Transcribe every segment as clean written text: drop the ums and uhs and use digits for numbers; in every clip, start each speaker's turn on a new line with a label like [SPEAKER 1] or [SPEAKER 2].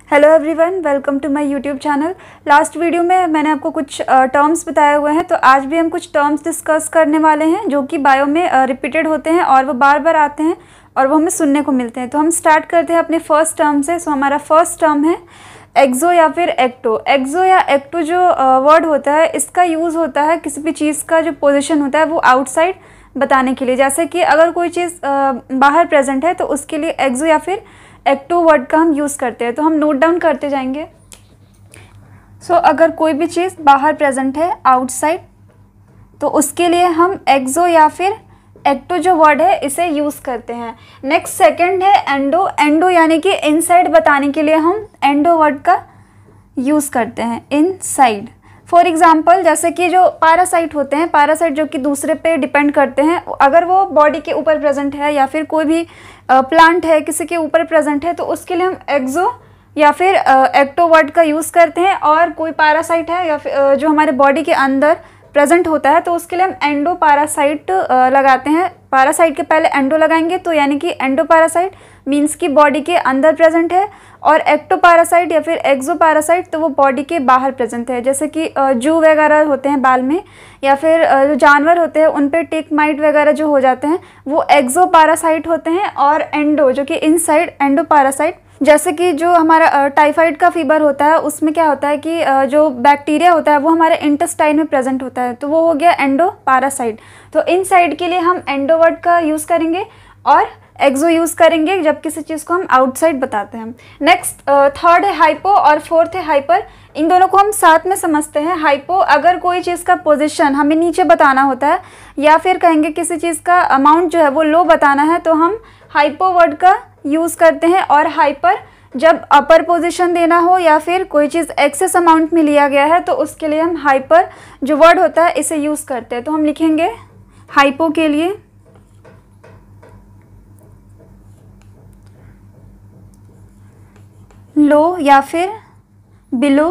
[SPEAKER 1] Hello everyone, welcome to my YouTube channel. Last video में मैंने आपको कुछ टर्म्स बताए हुए हैं, तो आज भी हम कुछ टर्म्स डिस्कस करने वाले हैं जो कि बायो में रिपीटेड होते हैं और वो बार बार आते हैं और वो हमें सुनने को मिलते हैं। तो हम स्टार्ट करते हैं अपने फर्स्ट टर्म से। सो हमारा फर्स्ट टर्म है एक्सो या फिर एक्टो। एक्सो या एक्टो जो वर्ड होता है, इसका यूज़ होता है किसी भी चीज़ का जो पोजिशन होता है वो आउटसाइड बताने के लिए। जैसे कि अगर कोई चीज़ बाहर प्रेजेंट है तो उसके लिए एक्सो या फिर एक्टो वर्ड का हम यूज़ करते हैं। तो हम नोट डाउन करते जाएंगे। सो अगर कोई भी चीज़ बाहर प्रेजेंट है आउटसाइड, तो उसके लिए हम एक्सो या फिर एक्टो जो वर्ड है इसे यूज़ करते हैं। नेक्स्ट सेकंड है एंडो। एंडो यानी कि इनसाइड बताने के लिए हम एंडो वर्ड का यूज़ करते हैं, इनसाइड। फॉर एग्जाम्पल, जैसे कि जो पैरासाइट होते हैं, पैरासाइट जो कि दूसरे पे डिपेंड करते हैं, अगर वो बॉडी के ऊपर प्रेजेंट है या फिर कोई भी प्लांट है किसी के ऊपर प्रेजेंट है, तो उसके लिए हम एक्सो या फिर एक्टो वर्ड का यूज़ करते हैं। और कोई पैरासाइट है या फिर जो हमारे बॉडी के अंदर प्रेजेंट होता है, तो उसके लिए हम एंडो पैरासाइट लगाते हैं। पैरासाइट के पहले एंडो लगाएंगे, तो यानी कि एंडो पैरासाइट मीन्स कि बॉडी के अंदर प्रेजेंट है, और एक्टो पैरासाइट या फिर एक्सो पैरासाइट तो वो बॉडी के बाहर प्रेजेंट है। जैसे कि जू वगैरह होते हैं बाल में, या फिर जो जानवर होते हैं उन पे टिक माइट वगैरह जो हो जाते हैं वो एक्सो पैरासाइट होते हैं। और एंडो जो कि इनसाइड, एंडो पैरासाइट। जैसे कि जो हमारा टाइफाइड का फीवर होता है, उसमें क्या होता है कि जो बैक्टीरिया होता है वो हमारे इंटेस्टाइन में प्रेजेंट होता है, तो वो हो गया एंडो पैरासाइट। तो इनसाइड के लिए हम एंडो वर्ड का यूज़ करेंगे और एक्सो यूज़ करेंगे जब किसी चीज़ को हम आउटसाइड बताते हैं। नेक्स्ट थर्ड है हाइपो और फोर्थ है हाइपर। इन दोनों को हम साथ में समझते हैं। हाइपो, अगर कोई चीज़ का पोजीशन हमें नीचे बताना होता है या फिर कहेंगे किसी चीज़ का अमाउंट जो है वो लो बताना है, तो हम हाइपो वर्ड का यूज़ करते हैं। और हाइपर, जब अपर पोजीशन देना हो या फिर कोई चीज़ एक्सेस अमाउंट में लिया गया है, तो उसके लिए हम हाइपर जो वर्ड होता है इसे यूज़ करते हैं। तो हम लिखेंगे हाइपो के लिए लो या फिर बिलो,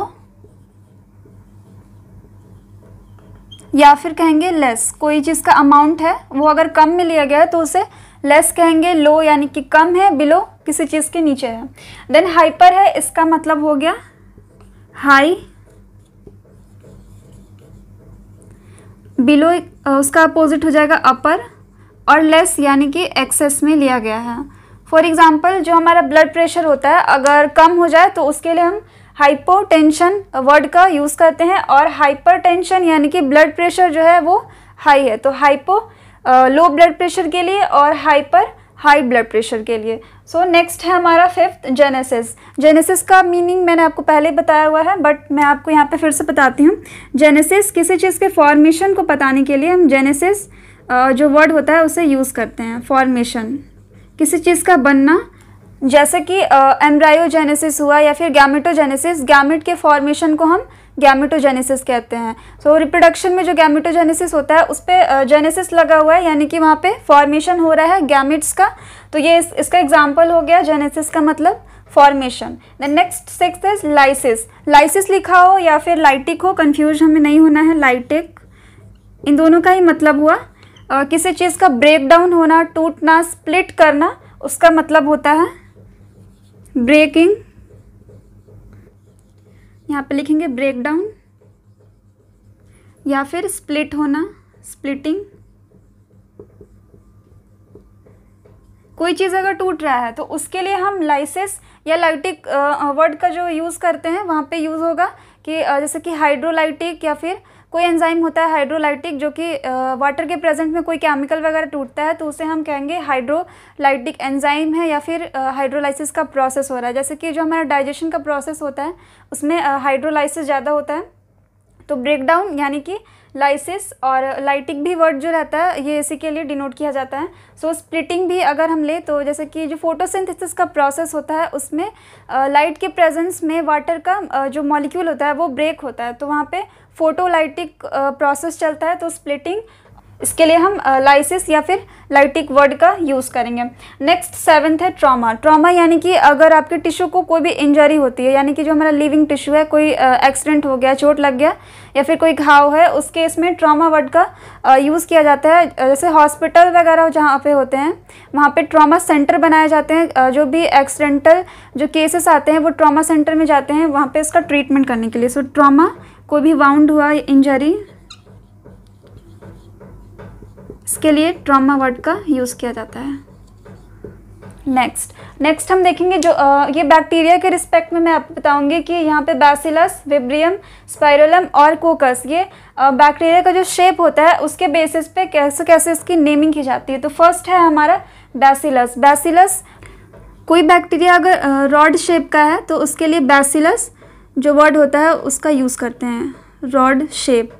[SPEAKER 1] या फिर कहेंगे लेस। कोई चीज़ का अमाउंट है वो अगर कम में लिया गया है तो उसे लेस कहेंगे। लो यानी कि कम है, बिलो किसी चीज़ के नीचे है। देन हाइपर है, इसका मतलब हो गया हाई। बिलो उसका अपोजिट हो जाएगा अपर, और लेस यानी कि एक्सेस में लिया गया है। फॉर एग्जाम्पल, जो हमारा ब्लड प्रेशर होता है अगर कम हो जाए तो उसके लिए हम हाइपोटेंशन वर्ड का यूज़ करते हैं। और हाइपरटेंशन यानी कि ब्लड प्रेशर जो है वो हाई है, तो हाइपो लो ब्लड प्रेशर के लिए और हाइपर हाई ब्लड प्रेशर के लिए। सो नेक्स्ट है हमारा फिफ्थ जेनेसिस। जेनेसिस का मीनिंग मैंने आपको पहले बताया हुआ है, बट मैं आपको यहाँ पे फिर से बताती हूँ। जेनेसिस किसी चीज़ के फॉर्मेशन को बताने के लिए हम जेनेसिस जो वर्ड होता है उसे यूज़ करते हैं। फॉर्मेशन, किसी चीज़ का बनना, जैसे कि एम्ब्रायोजेनेसिस हुआ या फिर गैमेटोजेनेसिस। गैमेट के फॉर्मेशन को हम गैमेटोजेनेसिस कहते हैं। सो रिप्रोडक्शन में जो गैमेटोजेनेसिस होता है उस पर जेनेसिस लगा हुआ है, यानी कि वहाँ पे फॉर्मेशन हो रहा है गैमेट्स का। तो ये इसका एग्जाम्पल हो गया। जेनेसिस का मतलब formation. Then next sixth is lysis. Lysis लिखा हो या फिर लाइटिक हो, कंफ्यूज हमें नहीं होना है। लाइटिक, इन दोनों का ही मतलब हुआ किसी चीज़ का ब्रेक डाउन होना, टूटना, स्प्लिट करना, उसका मतलब होता है ब्रेकिंग। यहाँ पे लिखेंगे ब्रेक डाउन, या फिर स्प्लिट होना, स्प्लिटिंग। कोई चीज़ अगर टूट रहा है तो उसके लिए हम लाइसिस या लाइटिक वर्ड का जो यूज़ करते हैं वहाँ पे यूज़ होगा कि जैसे कि हाइड्रोलाइटिक, या फिर कोई एंजाइम होता है हाइड्रोलाइटिक जो कि वाटर के प्रेजेंट में कोई केमिकल वगैरह टूटता है तो उसे हम कहेंगे हाइड्रोलाइटिक एंजाइम है, या फिर हाइड्रोलाइसिस का प्रोसेस हो रहा है। जैसे कि जो हमारा डाइजेशन का प्रोसेस होता है उसमें हाइड्रोलाइसिस ज़्यादा होता है, तो ब्रेकडाउन यानी कि लाइसिस। और लाइटिक भी वर्ड जो रहता है ये इसी के लिए डिनोट किया जाता है। सो स्प्लिटिंग भी अगर हम ले तो जैसे कि जो फोटोसिंथेसिस का प्रोसेस होता है उसमें लाइट के प्रेजेंस में वाटर का जो मॉलिक्यूल होता है वो ब्रेक होता है, तो वहाँ पे फोटोलाइटिक प्रोसेस चलता है, तो स्प्लिटिंग इसके लिए हम लाइसिस या फिर लाइटिक वर्ड का यूज़ करेंगे। नेक्स्ट 7th है ट्रॉमा। ट्रॉमा यानी कि अगर आपके टिश्यू को कोई भी इंजरी होती है, यानी कि जो हमारा लिविंग टिश्यू है, कोई एक्सीडेंट हो गया, चोट लग गया या फिर कोई घाव है, उस केस में ट्रॉमा वर्ड का यूज़ किया जाता है। जैसे हॉस्पिटल वगैरह जहाँ पे होते हैं वहाँ पे ट्रॉमा सेंटर बनाए जाते हैं। जो भी एक्सीडेंटल जो केसेस आते हैं वो ट्रॉमा सेंटर में जाते हैं वहाँ पे इसका ट्रीटमेंट करने के लिए। सो ट्रॉमा, कोई भी वाउंड हुआ, इंजरी, इसके लिए ट्रॉमा वर्ड का यूज़ किया जाता है। नेक्स्ट हम देखेंगे जो ये बैक्टीरिया के रिस्पेक्ट में मैं आपको बताऊंगी कि यहाँ पे बैसिलस, विब्रियम, स्पाइरोलम और कोकस, ये बैक्टीरिया का जो शेप होता है उसके बेसिस पे कैसे कैसे इसकी नेमिंग की जाती है। तो फर्स्ट है हमारा बैसिलस। बैसिलस, कोई बैक्टीरिया अगर रॉड शेप का है तो उसके लिए बैसिलस जो वर्ड होता है उसका यूज़ करते हैं, रॉड शेप।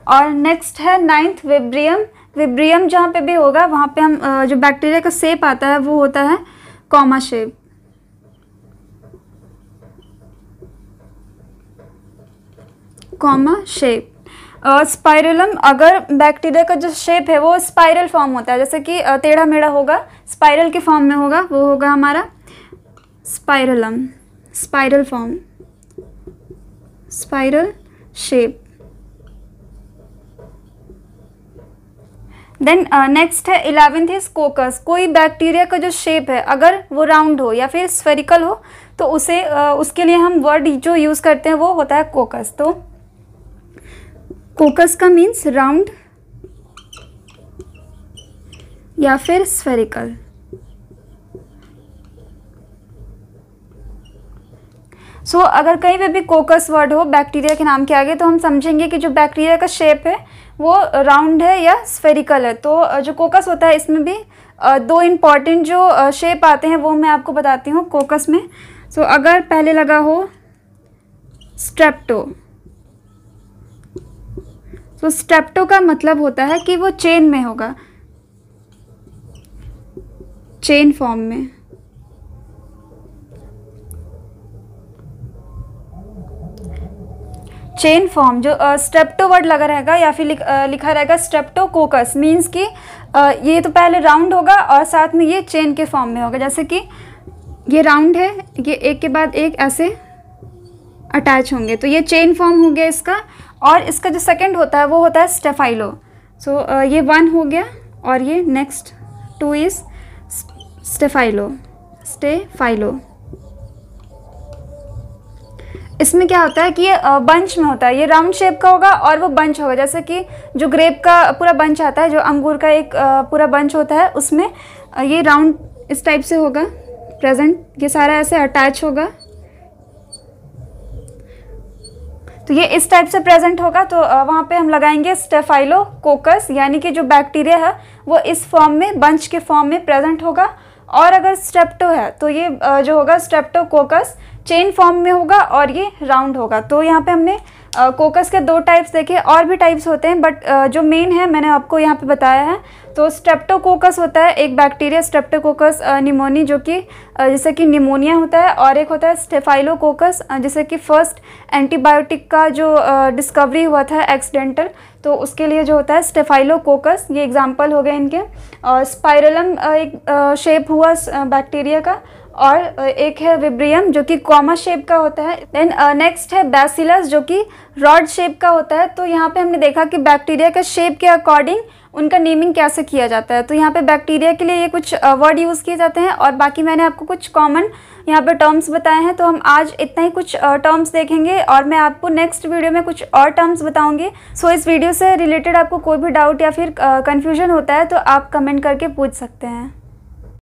[SPEAKER 1] और नेक्स्ट है 9th विब्रियम। विब्रियम जहाँ पे भी होगा वहाँ पे हम जो बैक्टीरिया का शेप आता है वो होता है comma shape. Comma shape. Spirillum, अगर बैक्टीरिया का जो शेप है वो स्पाइरल फॉर्म होता है, जैसे कि टेढ़ा मेढ़ा होगा, स्पाइरल के फॉर्म में होगा, वो होगा हमारा spirillum, spiral form, spiral shape. Then next है 11th इज कोकस। कोई बैक्टीरिया का जो शेप है अगर वो राउंड हो या फिर स्फेरिकल हो तो उसे उसके लिए हम वर्ड जो यूज़ करते हैं वो होता है कोकस। तो कोकस का मीन्स राउंड या फिर स्फेरिकल। सो अगर कहीं पे भी कोकस वर्ड हो बैक्टीरिया के नाम के आगे तो हम समझेंगे कि जो बैक्टीरिया का शेप है वो राउंड है या स्फेरिकल है। तो जो कोकस होता है इसमें भी दो इम्पॉर्टेंट जो शेप आते हैं वो मैं आपको बताती हूँ कोकस में। सो अगर पहले लगा हो स्ट्रेप्टो, तो स्ट्रेप्टो का मतलब होता है कि वो चेन में होगा, चेन फॉर्म में। चेन फॉर्म जो स्ट्रेप्टो वर्ड लगा रहेगा या फिर लिखा रहेगा स्ट्रेप्टोकोकस, मीन्स कि ये तो पहले राउंड होगा और साथ में ये चेन के फॉर्म में होगा। जैसे कि ये राउंड है, ये एक के बाद एक ऐसे अटैच होंगे तो ये चेन फॉर्म हो गया इसका। और इसका जो सेकंड होता है वो होता है स्टेफाइलो। सो ये 1 हो गया और ये नेक्स्ट 2 इज स्टेफाइलो, स्टेफाइलो। इसमें क्या होता है कि ये बंच में होता है, ये राउंड शेप का होगा और वो बंच होगा। जैसे कि जो ग्रेप का पूरा बंच आता है, जो अंगूर का एक पूरा बंच होता है, उसमें ये राउंड इस टाइप से होगा प्रेजेंट, ये सारा ऐसे अटैच होगा तो ये इस टाइप से प्रेजेंट होगा। तो वहाँ पे हम लगाएंगे स्टेफाइलोकोकस, यानी कि जो बैक्टीरिया है वो इस फॉर्म में, बंच के फॉर्म में प्रेजेंट होगा। और अगर स्ट्रेप्टो है तो ये जो होगा स्ट्रेप्टोकोकस चेन फॉर्म में होगा और ये राउंड होगा। तो यहाँ पे हमने कोकस के 2 टाइप्स देखे, और भी टाइप्स होते हैं बट जो मेन है मैंने आपको यहाँ पे बताया है। तो स्ट्रेप्टोकोकस होता है एक बैक्टीरिया, स्ट्रेप्टोकोकस निमोनी, जो कि जैसे कि निमोनिया होता है, और एक होता है स्टेफाइलोकोकस जैसे कि फर्स्ट एंटीबायोटिक का जो डिस्कवरी हुआ था एक्सीडेंटल, तो उसके लिए जो होता है स्टेफाइलोकोकस, ये एग्जाम्पल हो गए इनके। और स्पाइरलम एक शेप हुआ बैक्टीरिया का, और एक है विब्रियम जो कि कॉमा शेप का होता है। देन नेक्स्ट है बैसिलस जो कि रॉड शेप का होता है। तो यहाँ पे हमने देखा कि बैक्टीरिया के शेप के अकॉर्डिंग उनका नेमिंग कैसे किया जाता है। तो यहाँ पे बैक्टीरिया के लिए ये कुछ वर्ड यूज़ किए जाते हैं और बाकी मैंने आपको कुछ कॉमन यहाँ पे टर्म्स बताए हैं। तो हम आज इतना ही कुछ टर्म्स देखेंगे और मैं आपको नेक्स्ट वीडियो में कुछ और टर्म्स बताऊँगी। सो इस वीडियो से रिलेटेड आपको कोई भी डाउट या फिर कन्फ्यूजन होता है तो आप कमेंट करके पूछ सकते हैं।